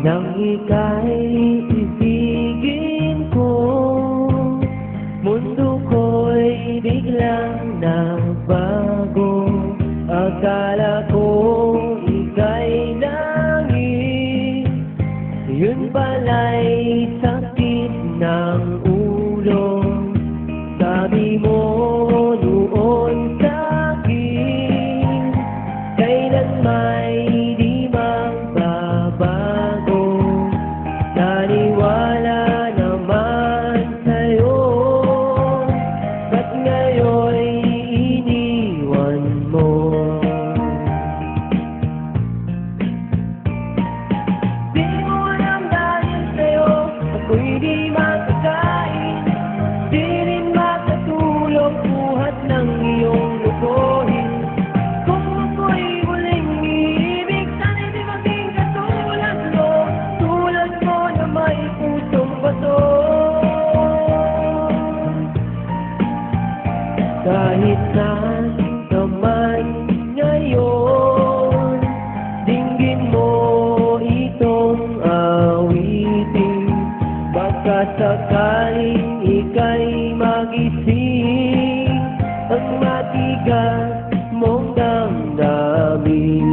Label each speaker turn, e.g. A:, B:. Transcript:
A: Nang ika'y ibigin ko, mundo ko'y biglang nagbago. Akala ko ika'y langit, yun pala'y sakit ng ulo. Sabi mo noon sa'kin, kailan may di magbabago. Naniwala naman sa'yo, ba't ngayon'y iniwan mo? Di mo alam dahil sa'yo ako'y di makakain, di rin makatulog buhat ng iyong lukuhin. Kung ako'y muling iibig, sana'y di maging katulad mo, tulad mo na may pusong bato. Kahit saan naman ngayon, dinggin mo itong awitin. Baka sakaling ika'y magising, ang matigas mong damdamin.